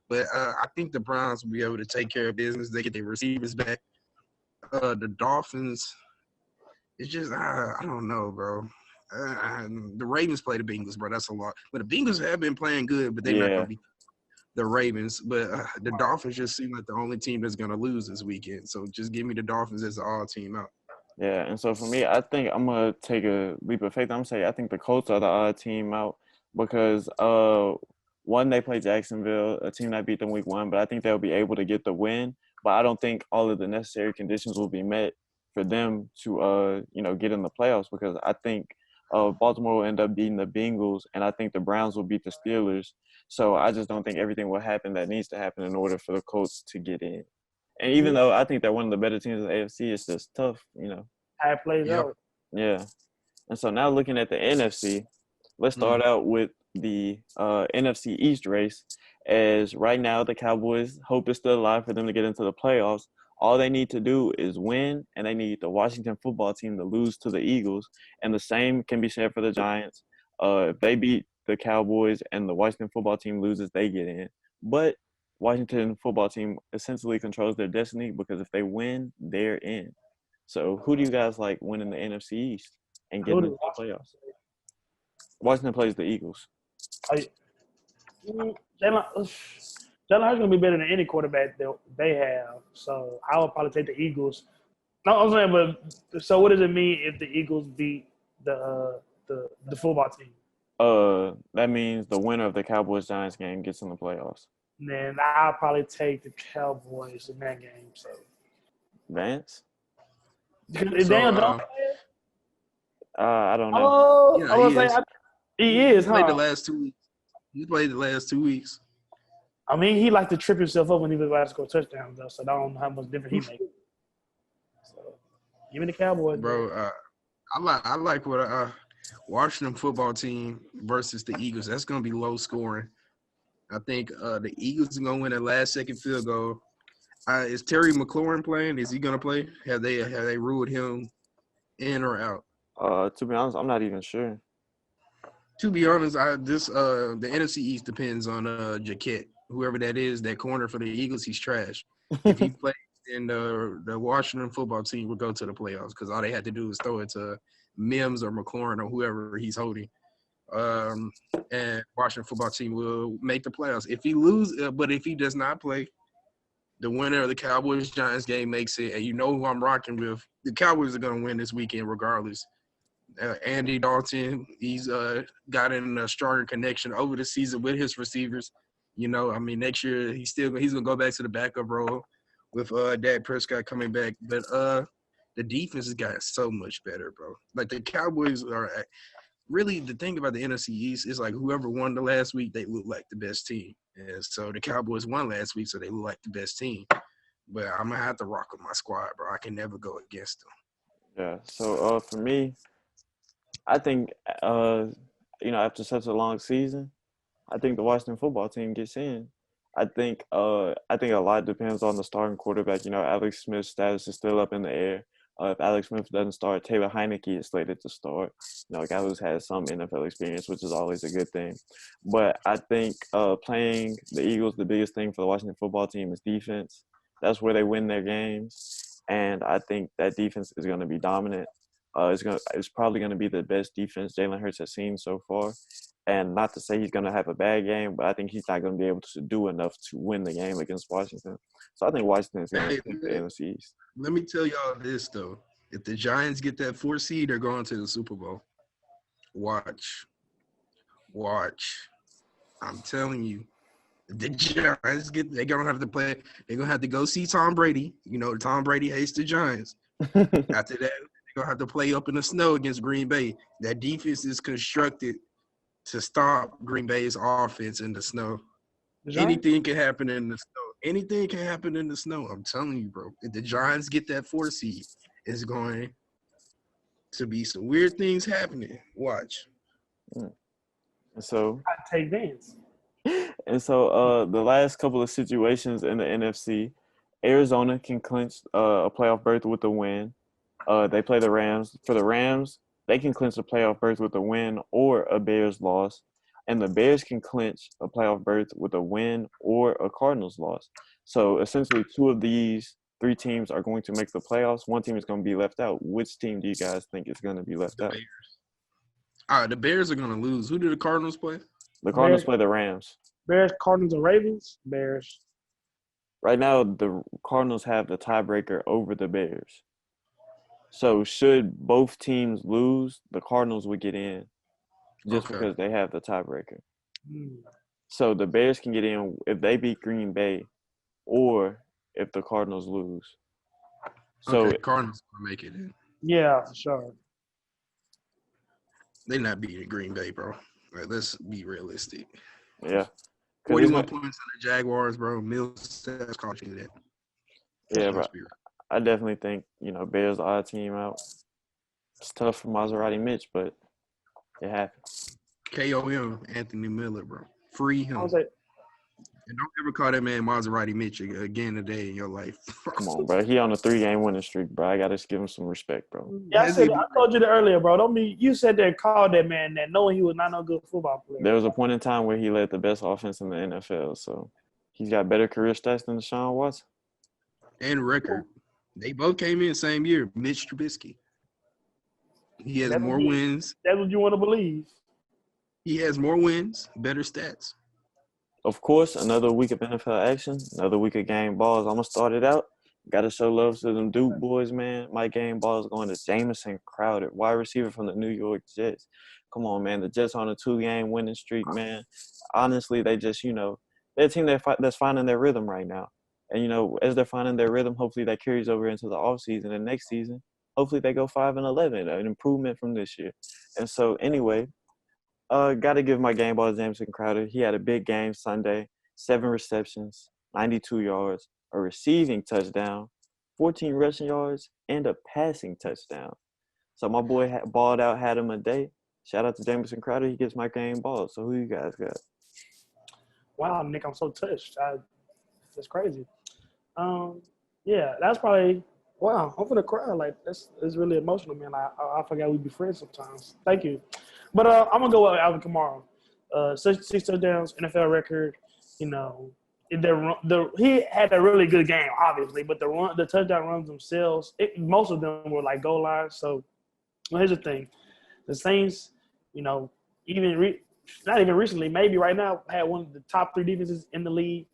But I think the Browns will be able to take care of business. They get their receivers back. The Dolphins, it's just I don't know, bro. The Ravens play the Bengals, bro. That's a lot. But the Bengals have been playing good, but they're not going to beat the Ravens. But the Dolphins just seem like the only team that's going to lose this weekend. So just give me the Dolphins as the all team out. Yeah, and so for me, I think I'm going to take a leap of faith. I'm going to say I think the Colts are the odd team out because, one, they play Jacksonville, a team that beat them week 1, but I think they'll be able to get the win. But I don't think all of the necessary conditions will be met for them to, get in the playoffs because I think Baltimore will end up beating the Bengals, and I think the Browns will beat the Steelers. So I just don't think everything will happen that needs to happen in order for the Colts to get in. And even though I think they're one of the better teams in the AFC, it's just tough, How it plays out. Yeah. And so now looking at the NFC, let's start out with the NFC East race, as right now the Cowboys' hope is still alive for them to get into the playoffs. All they need to do is win, and they need the Washington football team to lose to the Eagles. And the same can be said for the Giants. If they beat the Cowboys and the Washington football team loses, they get in. But Washington football team essentially controls their destiny because if they win, they're in. So who do you guys like winning the NFC East and getting into the playoffs? Washington plays the Eagles. Jalen Jalen Hurts gonna be better than any quarterback that they have. So I would probably take the Eagles. No, I'm saying, but so what does it mean if the Eagles beat the football team? That means the winner of the Cowboys Giants game gets in the playoffs. Then I'll probably take the Cowboys in that game. So Vance? is Daniel Jones playing? I don't know. Oh, Yeah, I was saying he is, He played the huh? last 2 weeks. He played the last 2 weeks. I mean, he liked to trip himself up when he was about to score touchdowns, though. So I don't know how much difference he makes. So give me the Cowboys, Bro, I like what Washington football team versus the Eagles. That's gonna be low scoring. I think the Eagles are gonna win a last second field goal. Is Terry McLaurin playing? Is he gonna play? Have they ruled him in or out? To be honest, I'm not even sure. To be honest, the NFC East depends on Jaquette, whoever that is, that corner for the Eagles. He's trash. If he plays, then the Washington football team will go to the playoffs because all they had to do is throw it to Mims or McLaurin or whoever he's holding. And Washington football team will make the playoffs. If he but if he does not play, the winner of the Cowboys Giants game makes it. And you know who I'm rocking with. The Cowboys are going to win this weekend regardless. Andy Dalton, he's got in a stronger connection over the season with his receivers. You know, I mean, next year he's going to go back to the backup role with Dak Prescott coming back. But the defense has got so much better, bro. Like the Cowboys are really the thing about the NFC East is like whoever won the last week, they look like the best team. And so the Cowboys won last week, so they look like the best team. But I'm going to have to rock with my squad, bro. I can never go against them. Yeah. So for me, I think after such a long season, I think the Washington football team gets in. I think a lot depends on the starting quarterback. You know, Alex Smith's status is still up in the air. If Alex Smith doesn't start, Taylor Heineke is slated to start. You know, a guy who's had some NFL experience, which is always a good thing. But I think playing the Eagles, the biggest thing for the Washington football team is defense. That's where they win their games. And I think that defense is going to be dominant. It's probably going to be the best defense Jalen Hurts has seen so far. And not to say he's going to have a bad game, but I think he's not going to be able to do enough to win the game against Washington. So I think Washington is going to beat the NFC East. Let me tell y'all this, though. If the Giants get that 4th seed, they're going to the Super Bowl. Watch. I'm telling you. The Giants they're going to have to play. They're going to have to go see Tom Brady. You know, Tom Brady hates the Giants. After that, they're going to have to play up in the snow against Green Bay. That defense is constructed to stop Green Bay's offense in the snow. Anything can happen in the snow. Anything can happen in the snow. I'm telling you, bro. If the Giants get that 4th seed, it's going to be some weird things happening. Watch. So I take Vance. And so the last couple of situations in the NFC, Arizona can clinch a playoff berth with a win. They play the Rams. For the Rams, they can clinch a playoff berth with a win or a Bears loss. And the Bears can clinch a playoff berth with a win or a Cardinals loss. So essentially 2 of these 3 teams are going to make the playoffs. 1 team is going to be left out. Which team do you guys think is going to be left out? Bears. All right, the Bears are going to lose. Who do the Cardinals play? The Cardinals play the Rams. Bears, Cardinals, and Ravens. Bears. Right now, the Cardinals have the tiebreaker over the Bears. So should both teams lose, the Cardinals would get in just because they have the tiebreaker. So the Bears can get in if they beat Green Bay or if the Cardinals lose. So Cardinals will make it in. Yeah, for sure. They're not beating Green Bay, bro. Like, let's be realistic. Yeah. 41 points on the Jaguars, bro. Mills has caught you that. Yeah, bro. I definitely think, Bears the odd team out. It's tough for Maserati Mitch, but it happens. KOM, Anthony Miller, bro. Free him. And don't ever call that man Maserati Mitch again today in your life. Come on, bro. He on a 3-game winning streak, bro. I got to give him some respect, bro. Yeah, I told you that earlier, bro. You said that called that man that knowing he was not no good football player. There was a point in time where he led the best offense in the NFL, so he's got better career stats than Deshaun Watson. And record. They both came in the same year. Mitch Trubisky. He has more wins. That's what you want to believe. He has more wins, better stats. of course, another week of NFL action, another week of game balls. I'm gonna start it out. Got to show love to them Duke boys, man. My game ball is going to Jamison Crowder, wide receiver from the New York Jets. Come on, man. The Jets on a 2-game winning streak, man. Honestly, they just, they're a team that's finding their rhythm right now. And, as they're finding their rhythm, hopefully that carries over into the offseason and next season. Hopefully they go 5-11, an improvement from this year. And so, anyway, got to give my game ball to Jamison Crowder. He had a big game Sunday, 7 receptions, 92 yards, a receiving touchdown, 14 rushing yards, and a passing touchdown. So my boy balled out, had him a day. Shout out to Jamison Crowder. He gets my game ball. So who you guys got? Wow, Nick, I'm so touched. That's crazy. Yeah, that's probably wow. I'm gonna cry. Like it's really emotional, man. I forgot we'd be friends sometimes. Thank you. But I'm gonna go with Alvin Kamara. 6 touchdowns, NFL record. He had a really good game, obviously, but the touchdown runs themselves, most of them were like goal lines. So here's the thing: the Saints, not even recently, maybe right now, had one of the top 3 defenses in the league.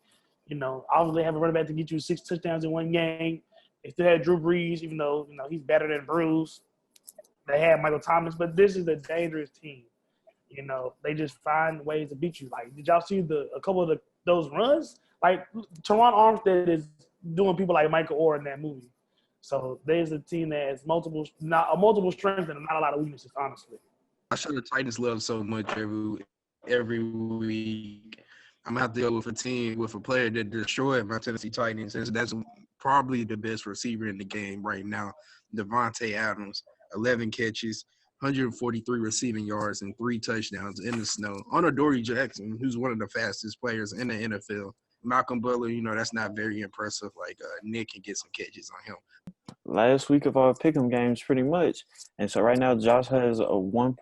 Obviously have a running back to get you 6 touchdowns in one game. They still had Drew Brees, even though he's better than Bruce. They had Michael Thomas, but this is a dangerous team. They just find ways to beat you. Like, did y'all see a couple of those runs? Like, Teron Armstead is doing people like Michael Orr in that movie. So there's a team that has multiple strengths and not a lot of weaknesses, honestly. I show the Titans love so much every week. I'm out there with a player that destroyed my Tennessee Titans, and that's probably the best receiver in the game right now, Devontae Adams. 11 catches, 143 receiving yards, and 3 touchdowns in the snow. On Adoree Jackson, who's one of the fastest players in the NFL. Malcolm Butler, that's not very impressive. Like, Nick can get some catches on him. Last week of our pick'em games, pretty much. And so right now, Josh has a one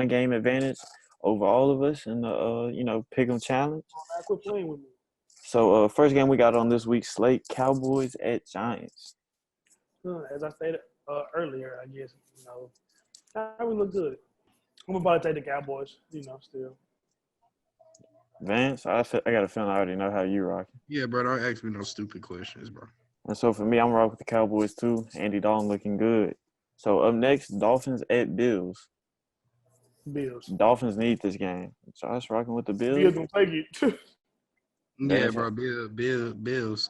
game advantage over all of us in the pick'em challenge. Quit playing with me. So first game we got on this week's slate: Cowboys at Giants. As I stated earlier, I guess that would look good. I'm about to take the Cowboys. Still. Vance, I got a feeling I already know how you rocking. Yeah, bro. Don't ask me no stupid questions, bro. And so for me, I'm rocking with the Cowboys too. Andy Dalton looking good. So up next, Dolphins at Bills. Bills. Dolphins need this game. Josh rocking with the Bills. Bills gonna take it. Yeah, bro. Bills.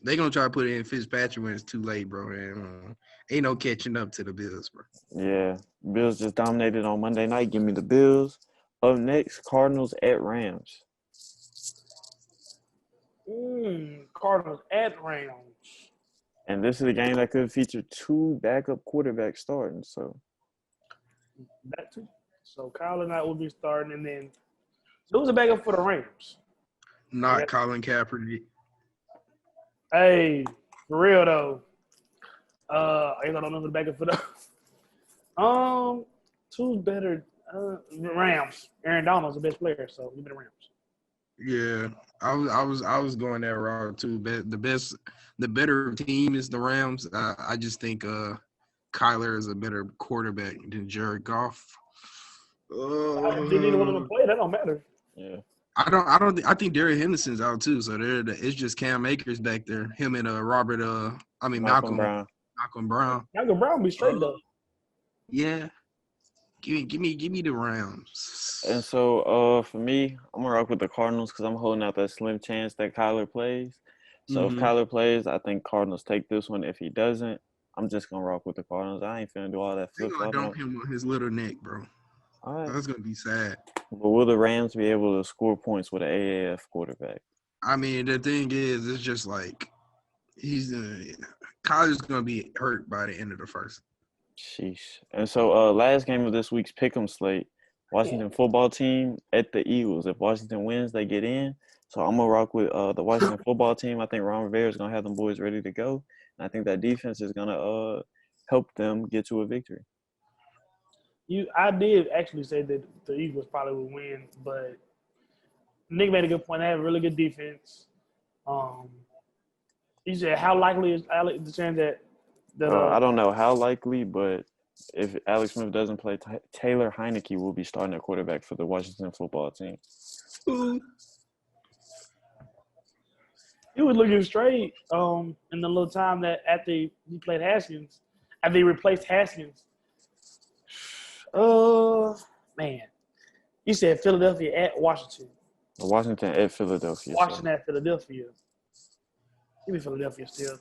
They gonna try to put it in Fitzpatrick when it's too late, bro. And ain't no catching up to the Bills, bro. Yeah, Bills just dominated on Monday night. Give me the Bills. Up next, Cardinals at Rams. Cardinals at Rams. And this is a game that could feature 2 backup quarterbacks starting. So that too. So Kyle and I will be starting, and then who's a backup for the Rams? Not Colin Kaepernick. Hey, for real though. I don't know the backup for the. Who's better? Rams. Aaron Donald's the best player, so give me the Rams. Yeah, I was going that route too. The better team is the Rams. I just think Kyler is a better quarterback than Jared Goff. If neither one of them play, that don't matter. yeah. I think Derrick Henderson's out too. So it's just Cam Akers back there. Him and Malcolm Brown. Malcolm Brown be straight though. Yeah. Give me the Rams. And so for me, I'm gonna rock with the Cardinals because I'm holding out that slim chance that Kyler plays. So if Kyler plays, I think Cardinals take this one. If he doesn't, I'm just gonna rock with the Cardinals. I ain't finna do all that flip flop. Dump him on his little neck, bro. All right. That's gonna be sad. But will the Rams be able to score points with an AAF quarterback? I mean, the thing is, it's just like Kyler's gonna be hurt by the end of the first. Sheesh. And so last game of this week's pick'em slate, Washington football team at the Eagles. If Washington wins, they get in. So I'm gonna rock with the Washington football team. I think Ron Rivera is gonna have them boys ready to go, and I think that defense is gonna help them get to a victory. I did actually say that the Eagles probably would win, but Nick made a good point. They have a really good defense. He said, how likely is the chance that I don't know how likely, but if Alex Smith doesn't play, Taylor Heineke will be starting at quarterback for the Washington football team. he was looking straight in the little time that after he played Haskins, after he replaced Haskins. Man. You said Philadelphia at Washington. Washington at Philadelphia. Washington at Philadelphia. Give me Philadelphia still.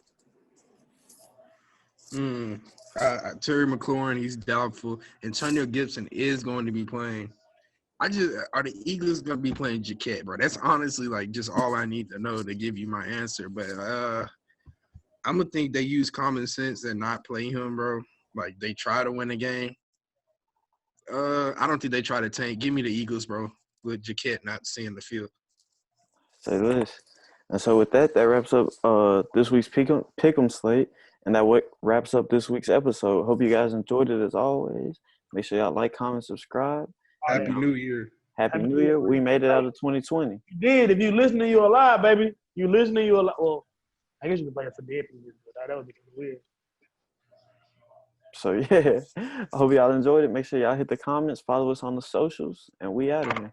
Terry McLaurin, he's doubtful. Antonio Gibson is going to be playing. Are the Eagles going to be playing Jaquette, bro? That's honestly like just all I need to know to give you my answer. But I'm going to think they use common sense and not play him, bro. Like they try to win a game. I don't think they try to tank. Give me the Eagles, bro, with Jaquette not seeing the field. Say this. And so with that wraps up this week's Pick'em slate. And that wraps up this week's episode. Hope you guys enjoyed it as always. Make sure y'all like, comment, subscribe. Happy New Year. Happy New Year. We made it out of 2020. You did. If you listening, you're alive, baby. You listening, you're alive. Well, I guess you can play it for dead people, but that would be kind of weird. So, yeah. I hope y'all enjoyed it. Make sure y'all hit the comments. Follow us on the socials. And we out of here.